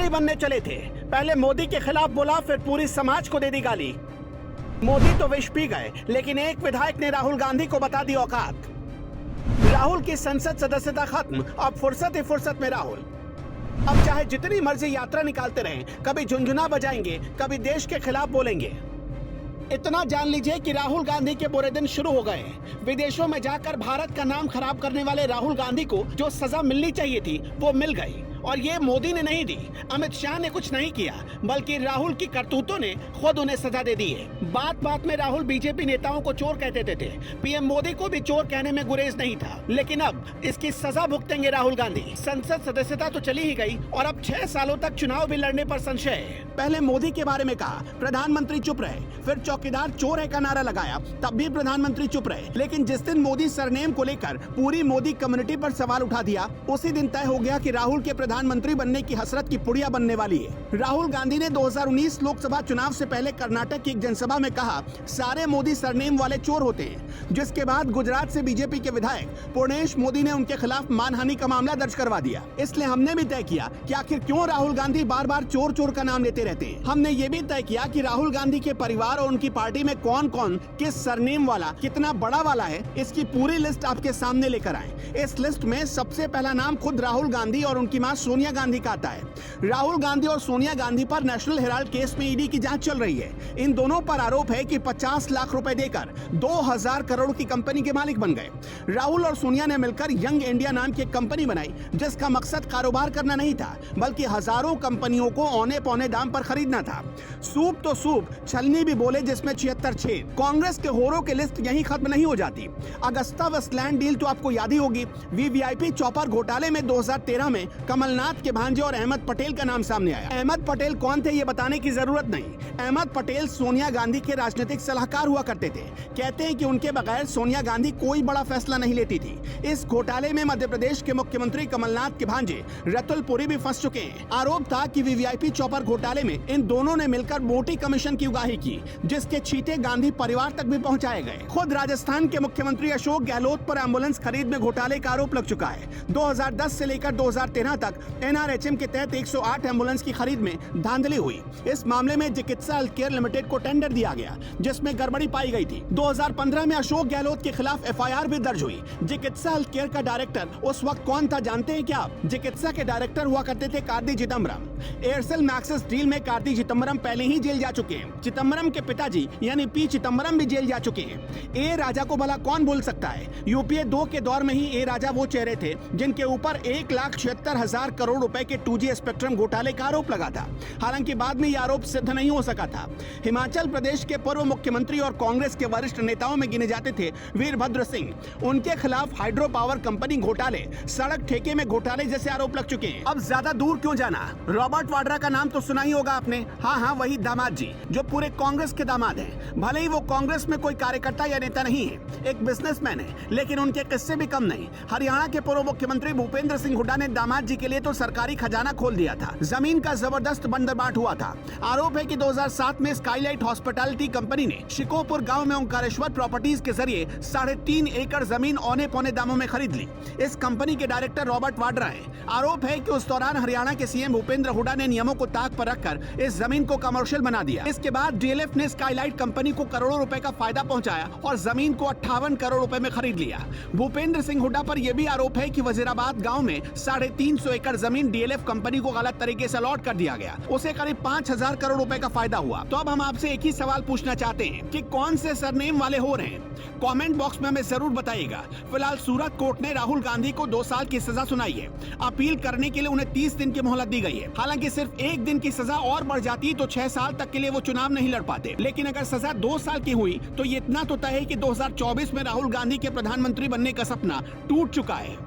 प्रधानमंत्री बनने चले थे, पहले मोदी के खिलाफ बोला, फिर पूरी समाज को दे दी गाली। मोदी तो विष पी गए, लेकिन एक विधायक ने राहुल गांधी को बता दी औकात। राहुल की संसद सदस्यता खत्म, अब फुर्सत ही फुर्सत में राहुल। अब चाहे जितनी मर्जी यात्रा निकालते रहें, कभी झुनझुना बजाएंगे, कभी देश के खिलाफ बोलेंगे। इतना जान लीजिए कि राहुल गांधी के बुरे दिन शुरू हो गए। विदेशों में जाकर भारत का नाम खराब करने वाले राहुल गांधी को जो सजा मिलनी चाहिए थी वो मिल गई, और ये मोदी ने नहीं दी, अमित शाह ने कुछ नहीं किया, बल्कि राहुल की करतूतों ने खुद उन्हें सजा दे दी है। बात बात में राहुल बीजेपी नेताओं को चोर कहते थे। पीएम मोदी को भी चोर कहने में गुरेज नहीं था, लेकिन अब इसकी सजा भुगतेंगे राहुल गांधी। संसद सदस्यता तो चली ही गई, और अब 6 सालों तक चुनाव भी लड़ने पर संशय है। पहले मोदी के बारे में कहा, प्रधानमंत्री चुप रहे, फिर चौकीदार चोर है का नारा लगाया, तब भी प्रधानमंत्री चुप रहे। लेकिन जिस दिन मोदी सरनेम को लेकर पूरी मोदी कम्युनिटी पर सवाल उठा दिया, उसी दिन तय हो गया कि राहुल के प्रधानमंत्री बनने की हसरत की पुड़िया बनने वाली है। राहुल गांधी ने 2019 लोकसभा चुनाव से पहले कर्नाटक की एक जनसभा में कहा, सारे मोदी सरनेम वाले चोर होते हैं, जिसके बाद गुजरात से बीजेपी के विधायक पूर्णेश मोदी ने उनके खिलाफ मानहानि का मामला दर्ज करवा दिया। इसलिए हमने भी तय किया कि आखिर क्यों राहुल गांधी बार बार चोर चोर का नाम लेते रहते हैं। हमने ये भी तय किया कि राहुल गांधी के परिवार और उनकी पार्टी में कौन कौन किस सरनेम वाला कितना बड़ा वाला है, इसकी पूरी लिस्ट आपके सामने लेकर आए। इस लिस्ट में सबसे पहला नाम खुद राहुल गांधी और उनकी मां सोनिया गांधी का आता है। राहुल गांधी और सोनिया गांधी पर नेशनल हेराल्ड केस में ईडी की जांच चल रही है। इन दोनों पर आरोप है कि 50 लाख रुपए देकर 2000 करोड़ की कंपनी के मालिक बन गए। राहुल और सोनिया ने मिलकर यंग इंडिया नाम की एक कंपनी बनाई, जिसका मकसद कारोबार करना नहीं था, बल्कि हजारों कंपनियों को औने पौने दाम पर खरीदना था। सूप तो सूप, छलनी भी बोले, जिसमें 76 छेद। कांग्रेस के होरों की लिस्ट यहीं खत्म नहीं हो जाती। अगस्ता वेस्टलैंड डील तो आपको याद ही होगी। वीवीआईपी चौपर घोटाले में 2013 में कमलनाथ के भांजे और अहमद पटेल का नाम सामने आया। अहमद पटेल कौन थे ये बताने की जरूरत नहीं। अहमद पटेल सोनिया गांधी के राजनीतिक सलाहकार हुआ करते थे। कहते हैं कि उनके बगैर सोनिया गांधी कोई बड़ा फैसला नहीं लेती थी। इस घोटाले में मध्य प्रदेश के मुख्यमंत्री कमलनाथ के भांजे रतुल पुरी भी फंस चुके हैं। आरोप था कि वीवीआईपी चौपर घोटाले में इन दोनों ने मिलकर मोटी कमीशन की उगाही की, जिसके छींटे गांधी परिवार तक भी पहुंचाए गए। खुद राजस्थान के मुख्यमंत्री अशोक गहलोत पर एम्बुलेंस खरीद में घोटाले का आरोप लग चुका है। 2010 से लेकर 2013 तक एनआरएचएम के तहत 108 एम्बुलेंस की खरीद में धांधली हुई। इस मामले में चिकित्सा हेल्थ केयर लिमिटेड को टेंडर दिया गया, जिसमें गड़बड़ी पाई गई थी। 2015 में अशोक गहलोत के खिलाफ एफआईआर भी दर्ज हुई। चिकित्सा हेल्थ केयर का डायरेक्टर उस वक्त कौन था जानते हैं क्या? चिकित्सा के डायरेक्टर हुआ करते थे कार्ति चिदम्बरम। एयरसेल मैक्सिस डील में कार्ति चिदम्बरम पहले ही जेल जा चुके हैं। चिदम्बरम के पिताजी यानी पी चिदम्बरम भी जेल जा चुके हैं। ए राजा को भला कौन भूल सकता है? यूपीए 2 के दौर में ही ए राजा वो चेहरे थे जिनके ऊपर 1,76,000 करोड़ रुपए के 2G स्पेक्ट्रम घोटाले का आरोप लगा था। हालांकि बाद में यह आरोप सिद्ध नहीं हो सका था। हिमाचल प्रदेश के पूर्व मुख्यमंत्री और कांग्रेस के वरिष्ठ नेताओं में गिने जाते थे वीरभद्र सिंह। उनके खिलाफ हाइड्रो पावर कंपनी घोटाले, सड़क ठेके में घोटाले जैसे आरोप लग चुके हैं। अब ज्यादा दूर क्यों जाना, रॉबर्ट वाड्रा का नाम तो सुना ही होगा आपने। हाँ, वही दामाद जी जो पूरे कांग्रेस के दामाद हैं। भले ही वो कांग्रेस में कोई कार्यकर्ता या नेता नहीं है, एक बिजनेसमैन है, लेकिन उनके किस्से भी कम नहीं। हरियाणा के पूर्व मुख्यमंत्री भूपेंद्र सिंह हुड्डा ने दामाद जी के लिए तो सरकारी खजाना खोल दिया था। जमीन का जबरदस्त बंदरबाट हुआ था। आरोप है कि 2007 में स्काईलाइट हॉस्पिटैलिटी कंपनी ने शिकोपुर गांव में ओंकारेश्वर प्रॉपर्टीज के जरिए 3.5 एकड़ जमीन औने पौने दामों में खरीद ली। इस कंपनी के डायरेक्टर रॉबर्ट वाड्रा है। आरोप है कि उस दौरान हरियाणा के सीएम भूपेंद्र हुड्डा ने नियमों को ताक पर रखकर इस जमीन को कमर्शियल बना दिया। इसके बाद डीएलएफ ने स्काईलाइट कंपनी को करोड़ों रुपए का फायदा पहुंचाया और जमीन को 58 करोड़ रुपए में खरीद लिया। भूपेंद्र सिंह हुड्डा पर यह भी आरोप है कि वजीराबाद गांव में 350 एकड़ जमीन डीएलएफ कंपनी को गलत तरीके से अलॉट कर दिया गया। उसे करीब 5000 करोड़ रुपए का फायदा हुआ। तो अब हम आपसे एक ही सवाल पूछना चाहते हैं कि कौन से सरनेम वाले हो रहे हैं? कमेंट बॉक्स में हमें जरूर बताइएगा। फिलहाल सूरत कोर्ट ने राहुल गांधी को 2 साल की सजा सुनाई है। अपील करने के लिए उन्हें 30 दिन की मोहलत दी गई है। हालांकि सिर्फ 1 दिन की सजा और बढ़ जाती तो 6 साल तक के लिए वो चुनाव नहीं लड़ पाते। लेकिन अगर सजा 2 साल की हुई तो ये इतना तो तय है कि 2024 में राहुल गांधी के प्रधानमंत्री बनने का सपना टूट चुका है।